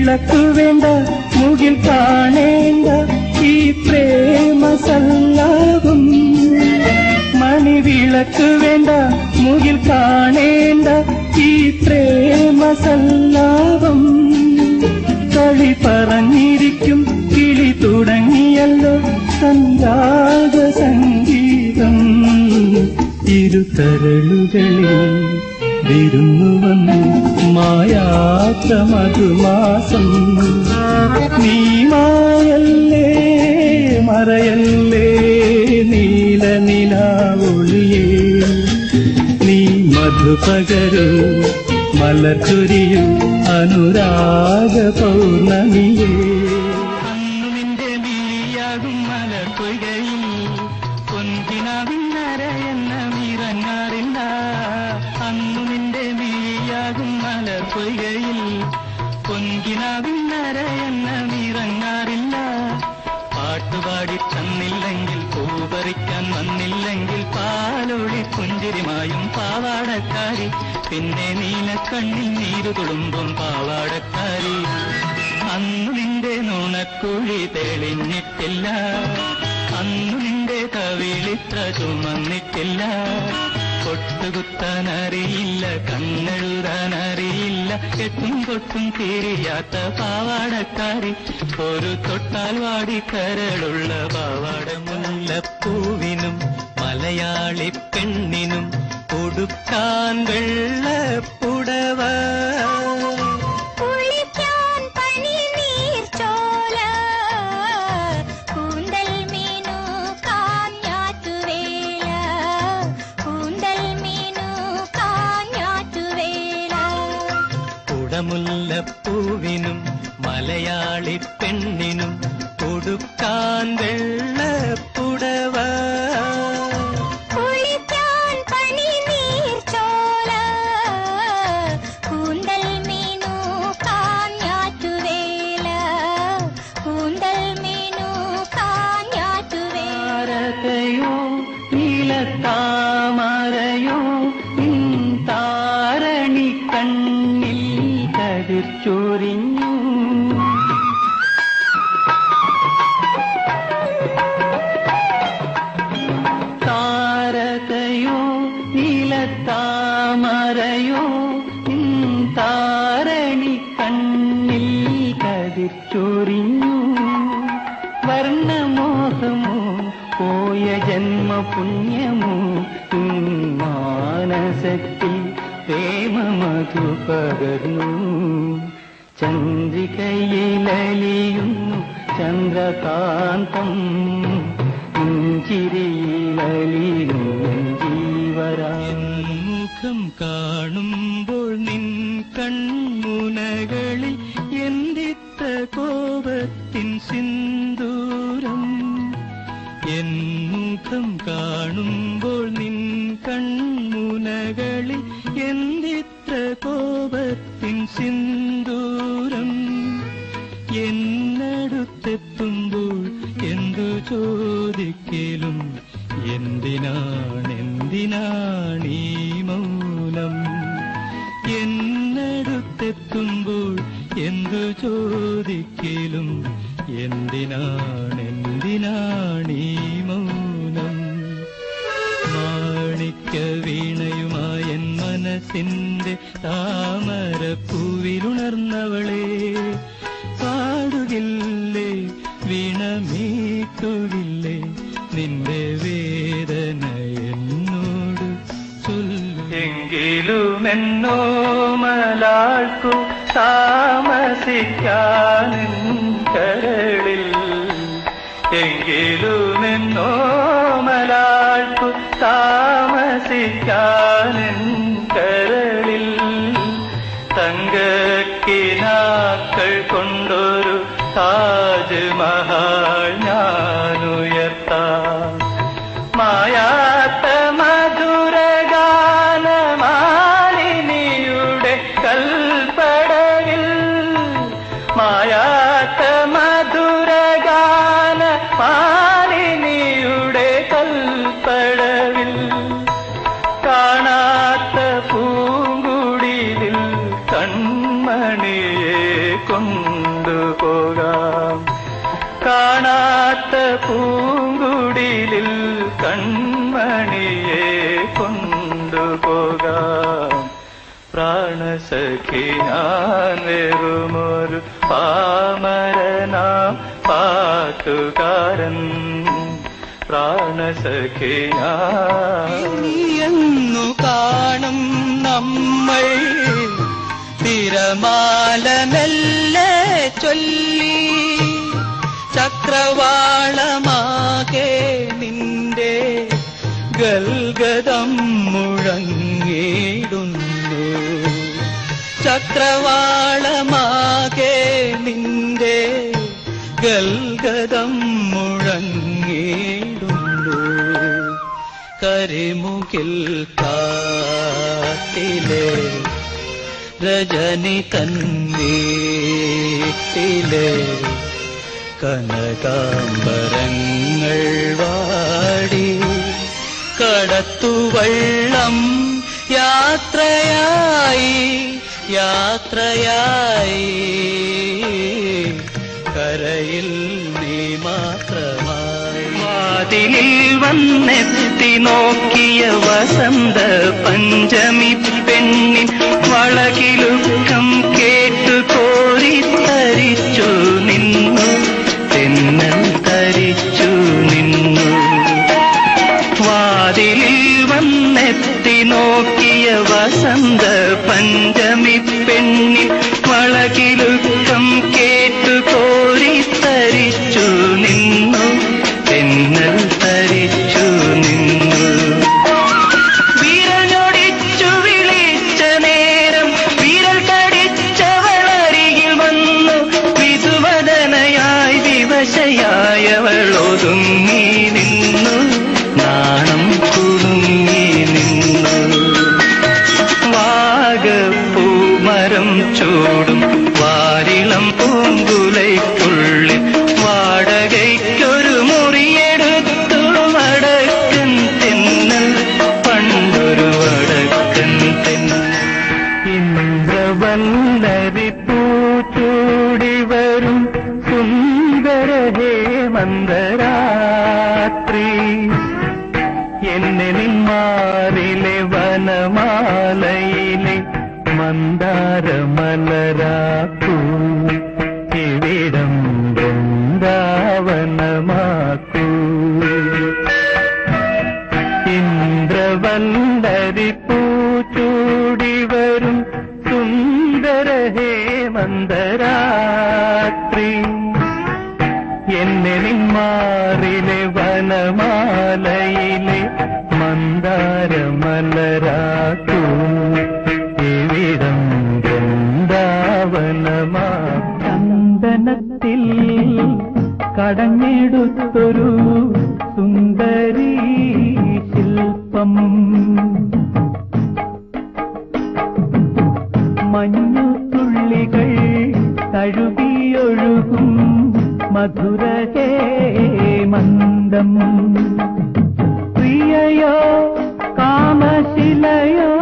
വിളക്ക് വേണ്ട മുകിൽ കാണേണ്ട ഈ പ്രേമ സല്ലാപം. മണിവിളക്ക് വേണ്ട മുകിൽ കാണേണ്ട ഈ പ്രേമ സല്ലാപം. കളി പറഞ്ഞിരിക്കും കിളി തുടങ്ങിയല്ലോ സംഗാത സംഗീതം. ഇരുകരളുകളിൽ വിരുന്നു വന്നു മായാത്ത മധുമാസം. നീ മായല്ലേ മറയല്ലേ നീലനിലാവൊളിയേ. നീ മധുപകരൂ മലർച്ചൊരിയും അനുരാഗ പൗർണമിയേ. അന്നു നിന്റെ മിഴിയാകും മലർപ്പൊയ്കയിൽ പൊൻകിനാവിന്നരയെന്ന മീറങ്ങാറില്ല. അന്നു നിന്റെ മിഴിയാകും മലർപ്പൊയ്കയിൽ പൊൻകിനാവിന്നരയെന്ന മീറങ്ങാറില്ല. പാട്ടുപാടി തന്നില്ലെങ്കിൽ പൂപറിക്കാൻ വന്നില്ലെങ്കിൽ പാലൊളി പുഞ്ചിരിമായും പാവാടക്കാരി. പിന്നെ നീലക്കണ്ണിൽ നീരു തുളുമ്പും പാവാടക്കാരി. അന്നു നിന്റെ നുണക്കുഴി തെളിഞ്ഞിട്ടില്ല. അന്നു നിന്റെ കവിളിത്ര ചുമന്നിട്ടില്ല. കൊട്ടുകുത്താനറിയില്ല കണ്ണെഴുതാനറിയില്ല. എട്ടും കൊട്ടും തിരിയാത്ത പാവാടക്കാരി. ഒരു തൊട്ടാൽ വാടിക്കരളുള്ള പാവാട. മുല്ലപ്പൂവിനും മലയാളി പെണ്ണിനും ഉടുക്കാൻ വെള്ളപ്പുടവ. മുല്ലപ്പൂവിനും മലയാളി പെണ്ണിനും കൊടുക്കാൻ വെള്ളപ്പുടവ. താരകയോ നീലത്താമരയോ താരണി കണ്ണിൽ ചൊരിഞ്ഞു. താരകയോ നീലത്താമരയോ താരണി കണ്ണിൽ കതിർച്ചൊരിഞ്ഞു. വർണ്ണമോഹമോ പോയ ജന്മപുണ്യമോ മാനസത്തിൽ പ്രേമമധു പകർന്നു. ചന്ദ്രികയിലലിയുന്നു ചന്ദ്രകാന്തം. ചിരിയിലലിയുന്നു ജീവരാം. മുഖം കാണുമ്പോൾ നിൻ കൺമുനകളിൽ എന്തിത്ത കോപത്തിൻ സിന്ദൂരം. എൻ മുഖം കാണുമ്പോൾ നിൻ കൺമുനകളിൽ എന്തിത്ര കോപത്തിൻ സിന്ദൂരം. എന്നടുത്തെത്തുമ്പോൾ എന്തു ചോദിക്കലും എന്തിനാണീ മൗനം. എന്നടുത്തെത്തുമ്പോൾ എന്തു ചോദിക്കലും എന്തിനാണീ മൗനം. മാണിക്യ വീണയുമായ മനസ്സിന്റെ താമരപ്പൂവിലുണർന്നവളെ. പാടുകില്ലേ വീണമീട്ടുകില്ലേ നിന്റെ വേദന എന്നോട് ചൊല്ലു. എങ്കിലുമെന്നോ മലാൾക്കു താമസിക്കാനും കരളിൽ. എങ്കിലുമെന്നോ മലാൾക്കു താമസിക്കാനും കരളിൽ. തങ്കക്കിനാക്കൾ കൊണ്ടൊരു താജ്മഹൽ ഞാനുയർത്താം. മായാത്ത മധുരഗാനമാലിനിയുടെ കൽപ്പടവിൽ. മായാത്ത മധുരഗാനമാലിനിയുടെ കൽപ്പടവിൽ. കാണാത്ത പൂങ്കുടിലിൽ കൺമണിയെ കൊണ്ടു പ്രാണസഖി ഞാൻ വെറുമൊരു പാമരനാം പാട്ടുകാരൻ. പ്രാണസഖി എന്നു കാണും നമ്മൾ തിരമാല മെല്ലെ ചൊല്ലി ചക്രവാളമാകെ നിന്റെ ഗൽഗതം മുഴങ്ങിടുന്നു. ചക്രവാളമാകെ നിന്റെ ഗൽഗതം മുഴങ്ങിടുന്നു. കരിമുകിൽ കാട്ടിലെ രജനി തന്നീട്ടിലെ കനകാംബരങ്ങൾ വാടി കടത്തുവള്ളം യാത്രയായി യാത്രയായി കരയിൽ നീ മാത്രമായി. വാതിലിൽ വന്നെത്തി നോക്കിയ വസന്ത പഞ്ചമി പെണ്ണിൻ വളകിലുക്കം കേട്ടു കോരിത്തരിച്ചു നിന്നു. തെന്നൽ തരിച്ചു നിന്നു. വാതിലിൽ വന്നെത്തി നോക്കിയ വസന്ത പഞ്ചമി പെണ്ണിൻ വളകിലുക്കം കേട്ടു കോരിത്തരിച്ചു നിന്നു. തെന്നൽ തരിച്ചു നിന്നു. വിരലൊടിച്ചു വിളിച്ച നേരം വിരൽ കടിച്ചവളരികിൽ വന്നു. വിധുവദനയായി വിവശയായവൾ ഒതുങ്ങി നിന്നു. നാണം കുടുങ്ങി നിന്നു. വാഗപ്പൂമരം ചൂടും വാരിളം പൂങ്കുലയ്ക്കുള്ളിൽ വാടകയ്ക്കൊരു മുറിയെടുത്തു വടക്കൻ തെന്നൽ. പണ്ടൊരു വടക്കൻ തെന്നൽ. ഇന്ദ്രവല്ലരി പൂച്ചൂടി വരും സുന്ദര ഹേമന്തരാത്രി. എന്നെ നിന്മാറിലെ വനമാലയിലെ മന്ദാരമലരാക്കൂ. ഇവിടം വൃന്ദാവനമാക്കൂ. ഇന്ദ്രവല്ലരി പൂച്ചൂടി വരും സുന്ദര ഹേമന്തരാത്രി. എന്നെ നിന്മാറിലെ വനമാലയിലെ മന്ദാരമലരാക്കൂ. ഇവിടം വൃന്ദാവനമാ. ചന്ദനത്തിൽ കടഞ്ഞെടുത്തൊരു സുന്ദരീ ശില്പം. മഞ്ഞുതുള്ളികൾ തഴുകിയൊഴുകും മധുരഹേ മന്ദം. പ്രിയയോ കാമശിലയോ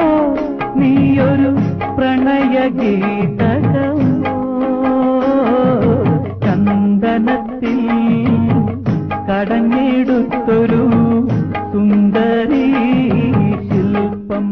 നീയൊരു പ്രണയഗീതകമോ. ചന്ദനത്തിൽ കടഞ്ഞെടുത്തൊരു സുന്ദരീ ശില്പം.